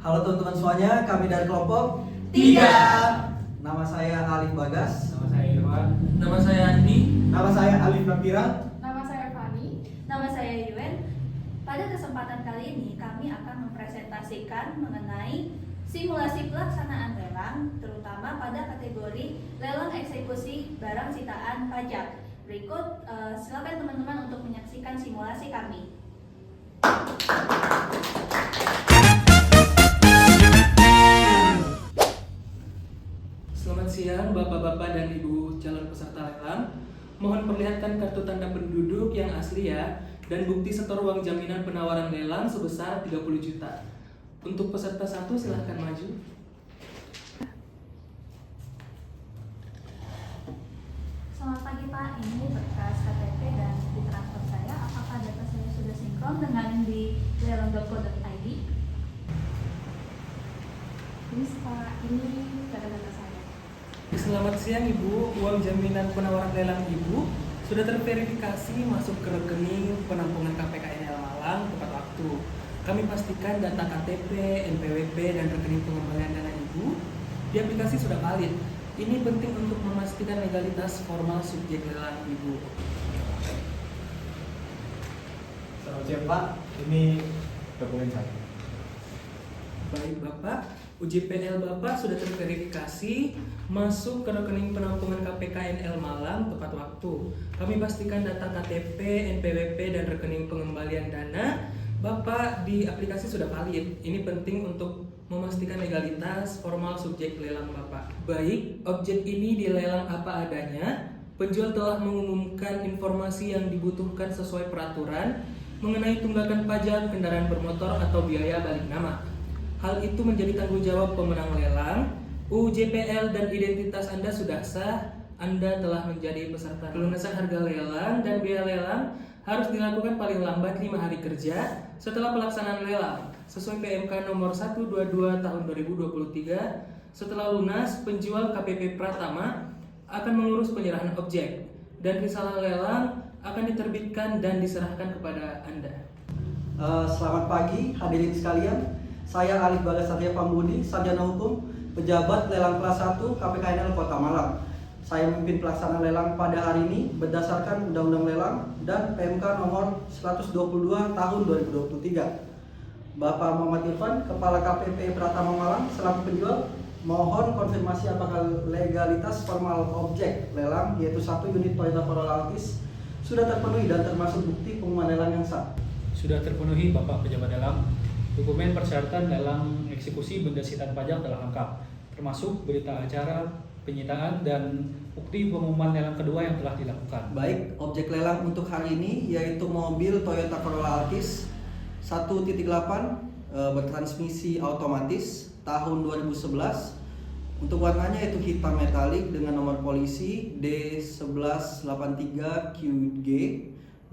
Halo teman-teman semuanya, kami dari kelompok 3. Nama saya Alif Bagas. Nama saya Irwan. Nama saya Andi. Nama saya Alif Nabira. Nama saya Fani. Nama saya Yuen. Pada kesempatan kali ini kami akan mempresentasikan mengenai simulasi pelaksanaan lelang, terutama pada kategori lelang eksekusi barang sitaan pajak. Berikut silakan teman-teman untuk menyaksikan simulasi kami. Selamat siang Bapak-Bapak dan Ibu calon peserta lelang. Mohon perlihatkan kartu tanda penduduk yang asli ya, dan bukti setor uang jaminan penawaran lelang sebesar 30 juta. Untuk peserta 1 silahkan maju. Selamat pagi Pak, ini berkas KTP dan bukti transfer saya. Apakah data saya sudah sinkron dengan di lelang.co.id? Please Pak, ini data-data saya. Selamat siang Ibu, uang jaminan penawaran lelang Ibu sudah terverifikasi masuk ke rekening penampungan KPKNL Malang tepat waktu. Kami pastikan data KTP, NPWP, dan rekening pengembalian dana Ibu di aplikasi sudah valid. Ini penting untuk memastikan legalitas formal subjek lelang Ibu. Selamat siang Pak, ini dokumen saya. Baik Bapak, UJPL Bapak sudah terverifikasi masuk ke rekening penampungan KPKNL Malang tepat waktu. Kami pastikan data KTP, NPWP, dan rekening pengembalian dana Bapak di aplikasi sudah valid. Ini penting untuk memastikan legalitas formal subjek lelang Bapak. Baik, objek ini dilelang apa adanya. Penjual telah mengumumkan informasi yang dibutuhkan sesuai peraturan mengenai tunggakan pajak kendaraan bermotor atau biaya balik nama. Hal itu menjadi tanggung jawab pemenang lelang. UJPL dan identitas Anda sudah sah. Anda telah menjadi peserta. Pelunasan harga lelang dan biaya lelang harus dilakukan paling lambat 5 hari kerja setelah pelaksanaan lelang sesuai PMK nomor 122 tahun 2023. Setelah lunas, penjual KPP Pratama akan mengurus penyerahan objek dan risalah lelang akan diterbitkan dan diserahkan kepada Anda. Selamat pagi hadirin sekalian. Saya Alif Bagas Satria Pambudi, sarjana hukum, pejabat lelang kelas 1 KPKNL Kota Malang. Saya memimpin pelaksanaan lelang pada hari ini berdasarkan Undang-Undang Lelang dan PMK nomor 122 tahun 2023. Bapak Muhammad Irfan, Kepala KPP Pratama Malang, selaku penjual, mohon konfirmasi apakah legalitas formal objek lelang yaitu 1 unit Toyota Corolla Altis sudah terpenuhi dan termasuk bukti pengumuman lelang yang sah. Sudah terpenuhi Bapak Pejabat Lelang. Dokumen persyaratan lelang eksekusi benda sitaan pajak telah lengkap, termasuk berita acara, penyitaan, dan bukti pengumuman lelang kedua yang telah dilakukan. Baik, objek lelang untuk hari ini yaitu mobil Toyota Corolla Altis 1.8 bertransmisi otomatis tahun 2011. Untuk warnanya yaitu hitam metalik dengan nomor polisi D1183QG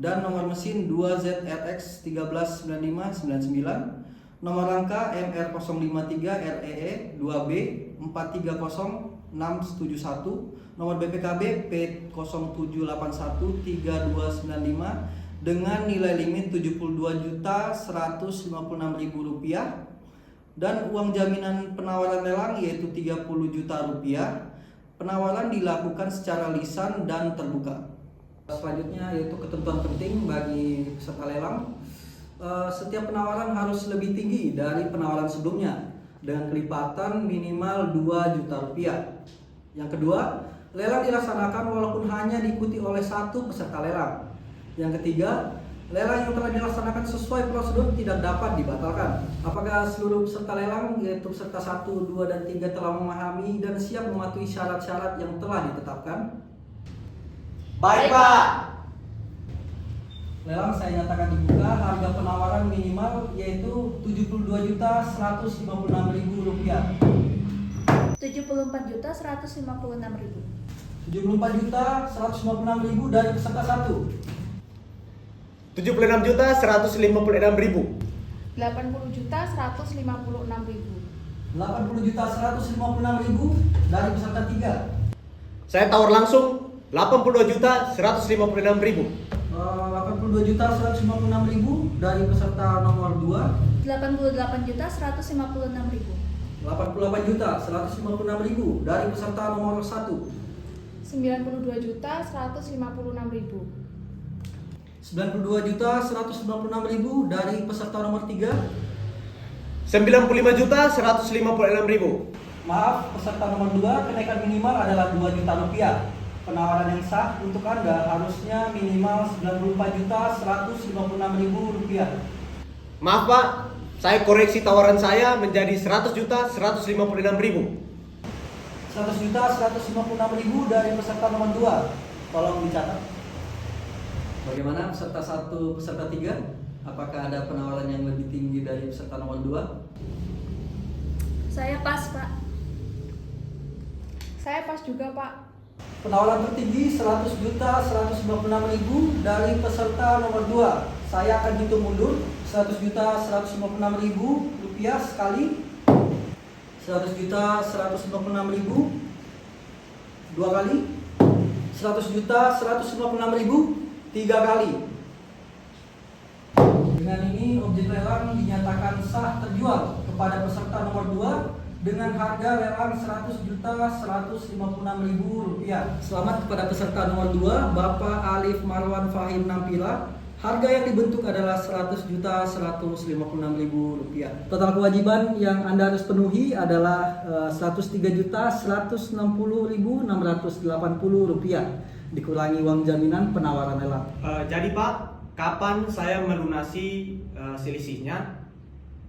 dan nomor mesin 2ZRX 139599. Nomor rangka MR053REE 2B 430671, nomor BPKB P07813295 dengan nilai limit Rp72.156.000 dan uang jaminan penawaran lelang yaitu Rp30 juta. Penawaran dilakukan secara lisan dan terbuka. Selanjutnya yaitu ketentuan penting bagi peserta lelang. Setiap penawaran harus lebih tinggi dari penawaran sebelumnya dengan kelipatan minimal Rp2 juta. Yang kedua, lelang dilaksanakan walaupun hanya diikuti oleh 1 peserta lelang. Yang ketiga, lelang yang telah dilaksanakan sesuai prosedur tidak dapat dibatalkan. Apakah seluruh peserta lelang yaitu peserta 1, 2, dan 3 telah memahami dan siap mematuhi syarat-syarat yang telah ditetapkan? Baik Pak. Lelang saya nyatakan dibuka. Harga penawaran minimal yaitu Rp74.156.000. Rp74.156.000. Rp74.156.000 dari peserta 1. Rp76.156.000. Rp80.156.000. Rp80.156.000 dari peserta 3. Saya tawar langsung Rp82.156.000. Rp82.156.000 dari peserta nomor 2. 88.156.000. 88.156.000 dari peserta nomor 1. 92.156.000. 92.156.000 dari peserta nomor 3. 95.156.000. Maaf, peserta nomor 2 kenaikan minimal adalah 2 juta rupiah. Penawaran yang sah untuk Anda harusnya minimal 94.156.000 rupiah. Maaf Pak, saya koreksi tawaran saya menjadi 100.156.000. 100.156.000 dari peserta nomor 2. Tolong dicatat. Bagaimana peserta 1, peserta 3? Apakah ada penawaran yang lebih tinggi dari peserta nomor 2? Saya pas, Pak. Saya pas juga, Pak. Penawaran tertinggi 100.156.000 dari peserta nomor 2. Saya akan hitung mundur. 100.156.000 rupiah sekali. 100.156.000 dua kali. 100.156.000 tiga kali. Dengan ini objek lelang dinyatakan sah terjual kepada peserta nomor 2 dengan harga lelang Rp100.156.000. Selamat kepada peserta nomor 2, Bapak Alif Marwan Fahim Nampila. Harga yang dibentuk adalah Rp100.156.000. Total kewajiban yang Anda harus penuhi adalah Rp103.160.680 dikurangi uang jaminan penawaran lelang. Jadi Pak, kapan saya melunasi selisihnya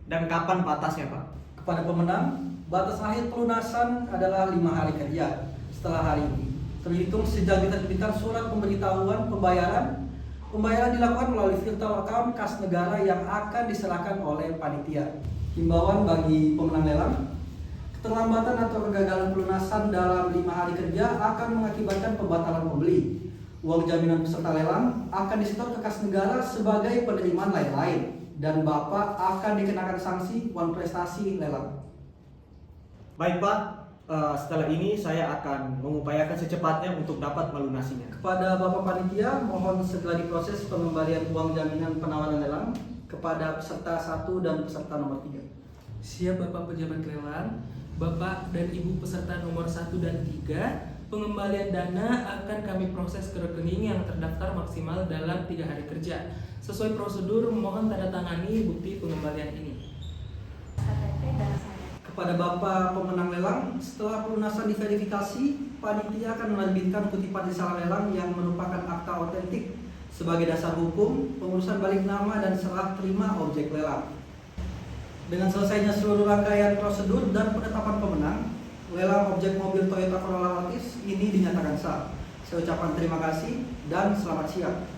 dan kapan batasnya Pak? Kepada pemenang, batas akhir pelunasan adalah 5 hari kerja setelah hari ini, terhitung sejak diterbitkan surat pemberitahuan pembayaran. Pembayaran dilakukan melalui virtual account kas negara yang akan diserahkan oleh panitia. Himbauan bagi pemenang lelang: keterlambatan atau kegagalan pelunasan dalam 5 hari kerja akan mengakibatkan pembatalan pembeli. Uang jaminan peserta lelang akan disetor ke kas negara sebagai penerimaan lain-lain, dan Bapak akan dikenakan sanksi uang prestasi lelang. Baik Pak, setelah ini saya akan mengupayakan secepatnya untuk dapat melunasinya. Kepada Bapak Panitia, mohon segera diproses pengembalian uang jaminan penawaran lelang kepada peserta 1 dan peserta nomor 3. Siap Bapak pejabat lelang, Bapak dan Ibu peserta nomor 1 dan 3, pengembalian dana akan kami proses ke rekening yang terdaftar maksimal dalam 3 hari kerja. Sesuai prosedur, mohon tanda tangani bukti pengembalian ini. KTP dan saya. Kepada Bapak pemenang lelang, setelah pelunasan diverifikasi, panitia akan menerbitkan kutipan risalah lelang yang merupakan akta otentik sebagai dasar hukum, pengurusan balik nama dan serah terima objek lelang. Dengan selesainya seluruh rangkaian prosedur dan penetapan pemenang, lelang objek mobil Toyota Corolla Altis ini dinyatakan sah. Saya ucapkan terima kasih dan selamat siang.